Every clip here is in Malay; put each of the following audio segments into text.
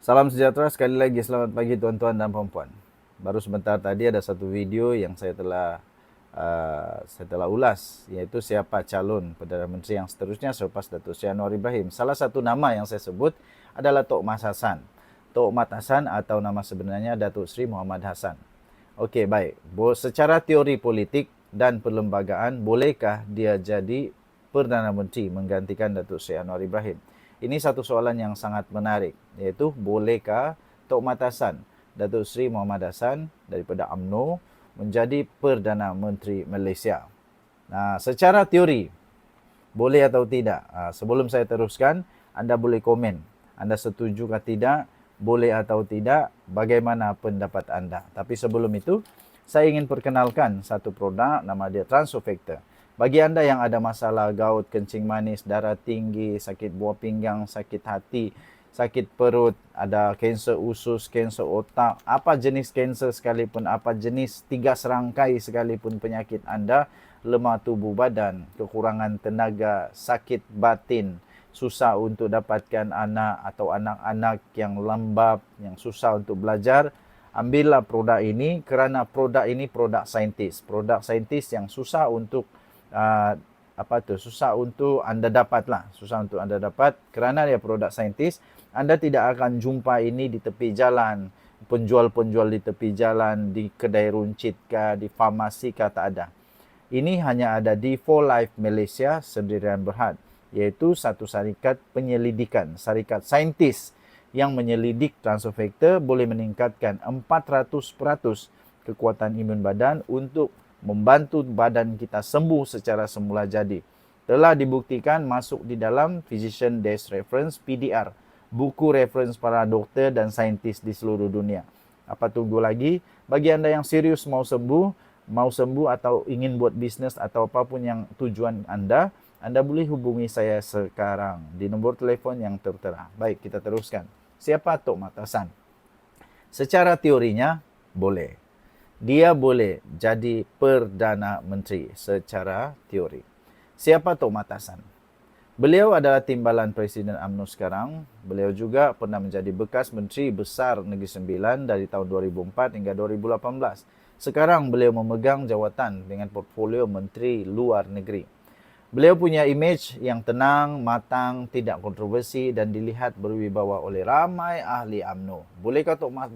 Salam sejahtera, sekali lagi selamat pagi tuan-tuan dan puan-puan. Baru sebentar tadi ada satu video yang saya telah ulas, yaitu siapa calon Perdana Menteri yang seterusnya selepas Datuk Seri Anwar Ibrahim. Salah satu nama yang saya sebut adalah Tok Mas Hassan. Tok Mat Hassan atau nama sebenarnya Datuk Seri Muhammad Hassan. Okey, baik. Secara teori politik dan perlembagaan, bolehkah dia jadi Perdana Menteri menggantikan Datuk Seri Anwar Ibrahim? Ini satu soalan yang sangat menarik, iaitu bolehkah Tok Mat Hassan, Datuk Seri Muhammad Hassan daripada UMNO menjadi Perdana Menteri Malaysia? Nah, secara teori, boleh atau tidak? Sebelum saya teruskan, anda boleh komen. Anda setuju atau tidak? Boleh atau tidak? Bagaimana pendapat anda? Tapi sebelum itu, saya ingin perkenalkan satu produk, nama dia Transofactor. Bagi anda yang ada masalah gout, kencing manis, darah tinggi, sakit buah pinggang, sakit hati, sakit perut, ada kanser usus, kanser otak, apa jenis kanser sekalipun, apa jenis 3 serangkai sekalipun penyakit anda, lemah tubuh badan, kekurangan tenaga, sakit batin, susah untuk dapatkan anak atau anak-anak yang lembab, yang susah untuk belajar, ambillah produk ini kerana produk ini produk saintis. Produk saintis yang susah untuk susah untuk anda dapatlah, susah untuk anda dapat kerana dia produk saintis. Anda tidak akan jumpa ini di tepi jalan, penjual-penjual di tepi jalan, di kedai runcit kah, di farmasi kah, tak ada. Ini hanya ada di For Life Malaysia Sdn Bhd, iaitu satu syarikat penyelidikan, syarikat saintis yang menyelidik Transofactor boleh meningkatkan 400% kekuatan imun badan untuk membantu badan kita sembuh secara semula jadi. Telah dibuktikan masuk di dalam Physician Desk Reference PDR, buku reference para doktor dan saintis di seluruh dunia. Apa tunggu lagi? Bagi anda yang serius mau sembuh atau ingin buat bisnes atau apapun yang tujuan anda boleh hubungi saya sekarang di nombor telefon yang tertera. Baik, kita teruskan. Siapa Tok Mat Hassan? Secara teorinya, boleh. Dia boleh jadi Perdana Menteri secara teori. Siapa Tok Mat Hassan? Beliau adalah timbalan Presiden UMNO sekarang. Beliau juga pernah menjadi bekas Menteri Besar Negeri Sembilan dari tahun 2004 hingga 2018. Sekarang beliau memegang jawatan dengan portfolio Menteri Luar Negeri. Beliau punya imej yang tenang, matang, tidak kontroversi dan dilihat berwibawa oleh ramai ahli UMNO. Bolehkah Tok Mat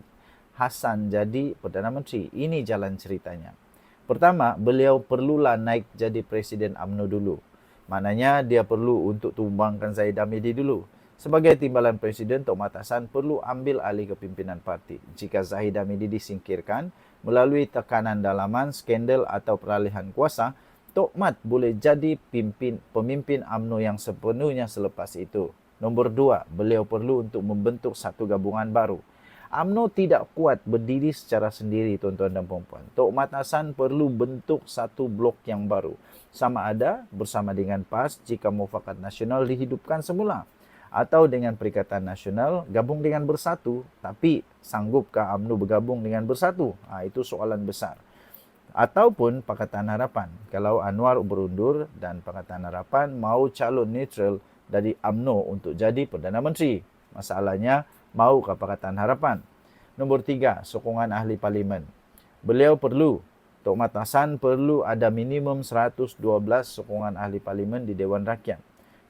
Hassan jadi Perdana Menteri? Ini jalan ceritanya. Pertama, beliau perlulah naik jadi Presiden UMNO dulu. Maknanya dia perlu untuk tumbangkan Zahid Hamidi dulu. Sebagai timbalan Presiden, Tok Mat Hassan perlu ambil alih kepimpinan parti. Jika Zahid Hamidi disingkirkan melalui tekanan dalaman, skandal atau peralihan kuasa, Tok Mat boleh jadi pemimpin UMNO yang sepenuhnya selepas itu. Nombor 2, beliau perlu untuk membentuk satu gabungan baru. UMNO tidak kuat berdiri secara sendiri, tuan-tuan dan puan-puan. Tok Mat Hassan perlu bentuk satu blok yang baru. Sama ada bersama dengan PAS jika Mufakat Nasional dihidupkan semula. Atau dengan Perikatan Nasional gabung dengan Bersatu. Tapi sanggupkah UMNO bergabung dengan Bersatu? Itu soalan besar. Ataupun Pakatan Harapan. Kalau Anwar berundur dan Pakatan Harapan mau calon neutral dari UMNO untuk jadi Perdana Menteri. Masalahnya, maukah Pakatan Harapan? Nombor 3, sokongan ahli parlimen. Beliau perlu, Tok Mat Hassan perlu ada minimum 112 sokongan ahli parlimen di Dewan Rakyat.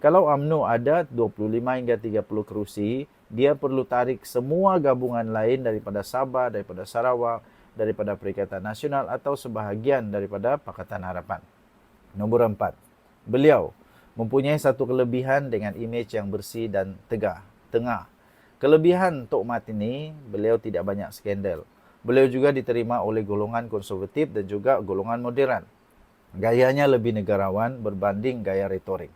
Kalau UMNO ada 25 hingga 30 kerusi, dia perlu tarik semua gabungan lain daripada Sabah, daripada Sarawak, daripada Perikatan Nasional atau sebahagian daripada Pakatan Harapan. Nombor 4, beliau mempunyai satu kelebihan dengan imej yang bersih dan tengah. Kelebihan Tok Mat ini, beliau tidak banyak skandal. Beliau juga diterima oleh golongan konservatif dan juga golongan moderat. Gayanya lebih negarawan berbanding gaya retorik.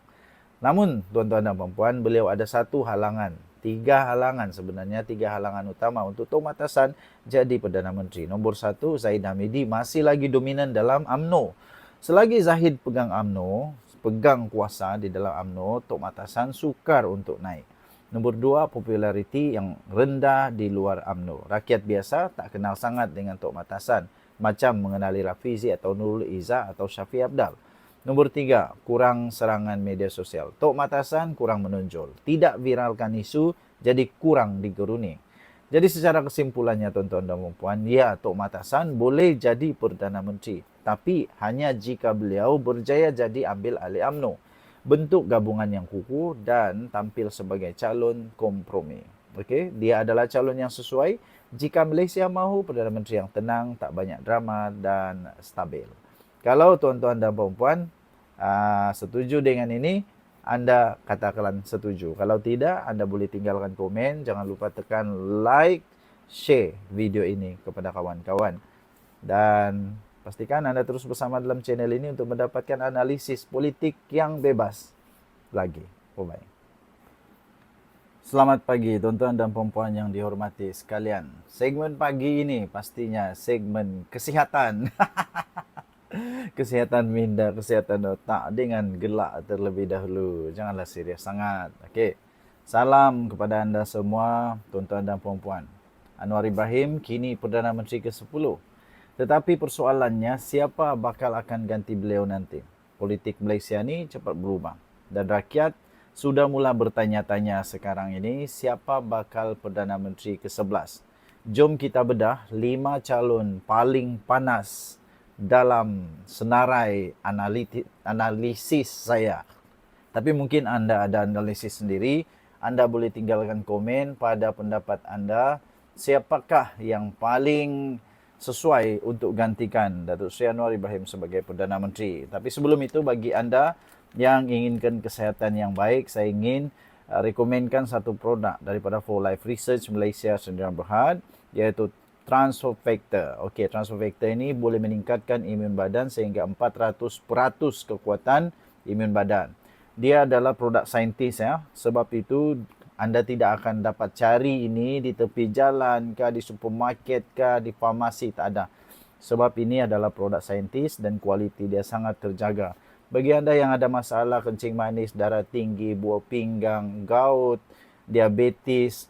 Namun, tuan-tuan dan puan-puan, beliau ada satu halangan. 3 halangan sebenarnya, 3 halangan utama untuk Tok Mat Hassan jadi Perdana Menteri. Nombor 1, Zahid Hamidi masih lagi dominan dalam UMNO. Selagi Zahid pegang UMNO, pegang kuasa di dalam UMNO, Tok Mat Hassan sukar untuk naik. Nombor 2, populariti yang rendah di luar UMNO. Rakyat biasa tak kenal sangat dengan Tok Mat Hassan, macam mengenali Rafizi atau Nurul Izzah atau Syafiq Abdal. Nombor 3, kurang serangan media sosial. Tok Mat Hassan kurang menonjol. Tidak viralkan isu, jadi kurang digeruni. Jadi secara kesimpulannya tuan-tuan dan puan, ya Tok Mat Hassan boleh jadi Perdana Menteri. Tapi hanya jika beliau berjaya jadi ambil alih UMNO. Bentuk gabungan yang kukuh dan tampil sebagai calon kompromi. Okey, dia adalah calon yang sesuai jika Malaysia mahu Perdana Menteri yang tenang, tak banyak drama dan stabil. Kalau tuan-tuan dan puan setuju dengan ini, anda katakan setuju. Kalau tidak, anda boleh tinggalkan komen. Jangan lupa tekan like, share video ini kepada kawan-kawan. Dan pastikan anda terus bersama dalam channel ini untuk mendapatkan analisis politik yang bebas lagi. Bye-bye. Selamat pagi tuan-tuan dan puan-puan yang dihormati sekalian. Segmen pagi ini pastinya segmen kesihatan. Kesihatan minda, kesihatan otak dengan gelak terlebih dahulu. Janganlah serius sangat. Okey. Salam kepada anda semua, tuan-tuan dan puan-puan. Anwar Ibrahim kini Perdana Menteri ke-10. Tetapi persoalannya, siapa bakal akan ganti beliau nanti? Politik Malaysia ni cepat berubah. Dan rakyat sudah mula bertanya-tanya sekarang ini, siapa bakal Perdana Menteri ke-11? Jom kita bedah 5 calon paling panas dalam senarai analisis saya. Tapi mungkin anda ada analisis sendiri. Anda boleh tinggalkan komen pada pendapat anda. Siapakah yang paling sesuai untuk gantikan Datuk Seri Anwar Ibrahim sebagai Perdana Menteri. Tapi sebelum itu, bagi anda yang inginkan kesihatan yang baik, saya ingin rekomenkan satu produk daripada For Life Research Malaysia Sdn Bhd, iaitu Transfer Factor. Okey, Transfer Factor ini boleh meningkatkan imun badan sehingga 400% kekuatan imun badan. Dia adalah produk saintis ya. Sebab itu anda tidak akan dapat cari ini di tepi jalan ke, di supermarket ke, di farmasi, tak ada. Sebab ini adalah produk saintis dan kualiti dia sangat terjaga. Bagi anda yang ada masalah kencing manis, darah tinggi, buah pinggang, gout, diabetes,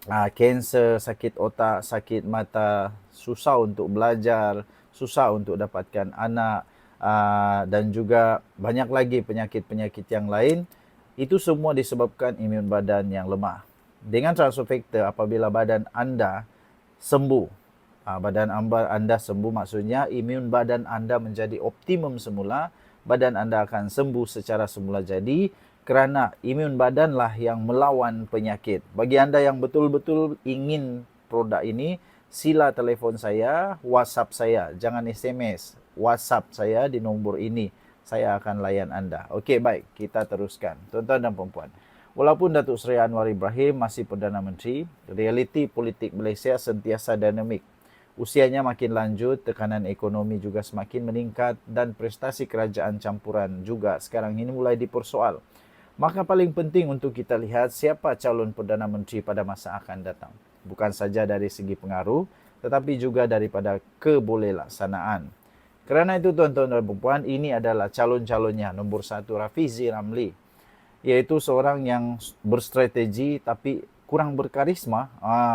kanser, sakit otak, sakit mata, susah untuk belajar, susah untuk dapatkan anak, dan juga banyak lagi penyakit-penyakit yang lain, itu semua disebabkan imun badan yang lemah. Dengan Transfer Factor, apabila badan anda sembuh, badan anda sembuh maksudnya imun badan anda menjadi optimum semula, badan anda akan sembuh secara semula jadi, kerana imun badanlah yang melawan penyakit. Bagi anda yang betul-betul ingin produk ini, sila telefon saya, WhatsApp saya. Jangan SMS. WhatsApp saya di nombor ini. Saya akan layan anda. Okey, baik. Kita teruskan. Tuan-tuan dan puan-puan. Walaupun Datuk Seri Anwar Ibrahim masih Perdana Menteri, realiti politik Malaysia sentiasa dinamik. Usianya makin lanjut, tekanan ekonomi juga semakin meningkat dan prestasi kerajaan campuran juga sekarang ini mulai dipersoal. Maka paling penting untuk kita lihat siapa calon Perdana Menteri pada masa akan datang. Bukan saja dari segi pengaruh, tetapi juga daripada kebolehlaksanaan. Kerana itu tuan-tuan dan puan, ini adalah calon-calonnya. Nombor 1, Rafizi Ramli. Iaitu seorang yang berstrategi tapi kurang berkarisma.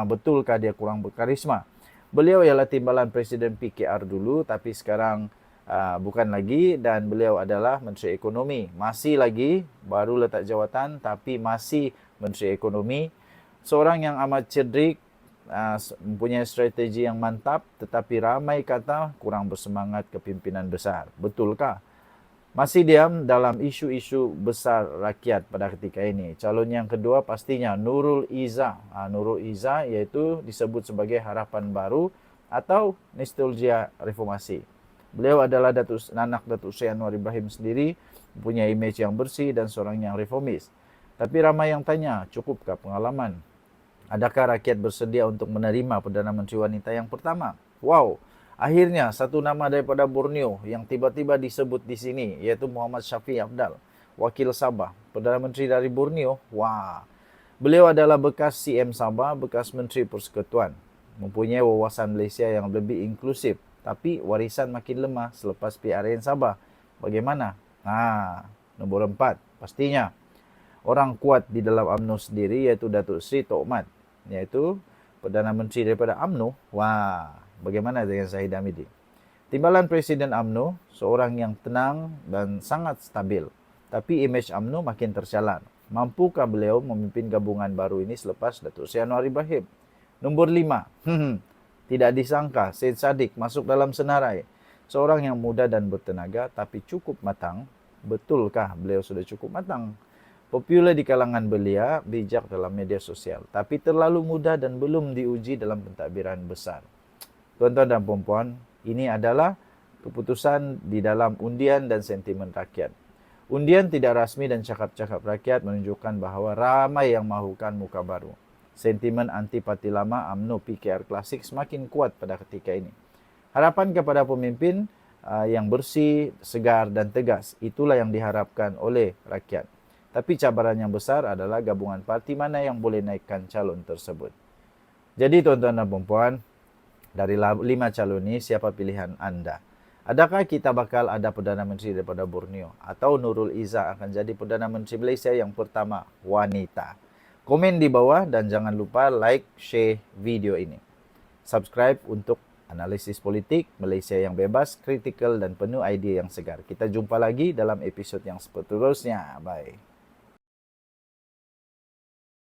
Betulkah dia kurang berkarisma? Beliau ialah timbalan Presiden PKR dulu, tapi sekarang bukan lagi, dan beliau adalah Menteri Ekonomi. Masih lagi, baru letak jawatan, tapi masih Menteri Ekonomi. Seorang yang amat cerdik, mempunyai strategi yang mantap, tetapi ramai kata kurang bersemangat kepimpinan besar. Betulkah? Masih diam dalam isu-isu besar rakyat pada ketika ini. Calon yang kedua pastinya Nurul Izzah. Nurul Izzah iaitu disebut sebagai harapan baru atau nostalgia reformasi. Beliau adalah anak Datuk Seri Anwar Ibrahim sendiri, punya imej yang bersih dan seorang yang reformis. Tapi ramai yang tanya, cukupkah pengalaman? Adakah rakyat bersedia untuk menerima Perdana Menteri wanita yang pertama? Wow, akhirnya satu nama daripada Borneo yang tiba-tiba disebut di sini, iaitu Muhammad Shafie Apdal, wakil Sabah, Perdana Menteri dari Borneo. Wah, beliau adalah bekas CM Sabah, bekas Menteri Persekutuan, mempunyai wawasan Malaysia yang lebih inklusif. Tapi warisan makin lemah selepas PRN Sabah. Bagaimana? Nombor 4. Pastinya orang kuat di dalam UMNO sendiri, iaitu Datuk Seri Tok Mat, iaitu Perdana Menteri daripada UMNO. Wah, bagaimana dengan Zahid Hamidi? Timbalan Presiden UMNO, seorang yang tenang dan sangat stabil. Tapi imej UMNO makin tercalar. Mampukah beliau memimpin gabungan baru ini selepas Datuk Seri Anwar Ibrahim? Nombor 5, tidak disangka Syed Saddiq masuk dalam senarai. Seorang yang muda dan bertenaga tapi cukup matang. Betulkah beliau sudah cukup matang? Popular di kalangan belia, bijak dalam media sosial, tapi terlalu muda dan belum diuji dalam pentadbiran besar. Tuan-tuan dan puan-puan, ini adalah keputusan di dalam undian dan sentimen rakyat. Undian tidak rasmi dan cakap-cakap rakyat menunjukkan bahawa ramai yang mahukan muka baru. Sentimen antipati lama UMNO PKR klasik semakin kuat pada ketika ini. Harapan kepada pemimpin yang bersih, segar dan tegas, itulah yang diharapkan oleh rakyat. Tapi cabaran yang besar adalah gabungan parti mana yang boleh naikkan calon tersebut. Jadi tuan-tuan dan puan-puan, dari 5 calon ini siapa pilihan anda? Adakah kita bakal ada Perdana Menteri daripada Borneo? Atau Nurul Izzah akan jadi Perdana Menteri Malaysia yang pertama wanita? Komen di bawah dan jangan lupa like, share video ini. Subscribe untuk analisis politik Malaysia yang bebas, kritikal dan penuh idea yang segar. Kita jumpa lagi dalam episod yang seterusnya. Bye.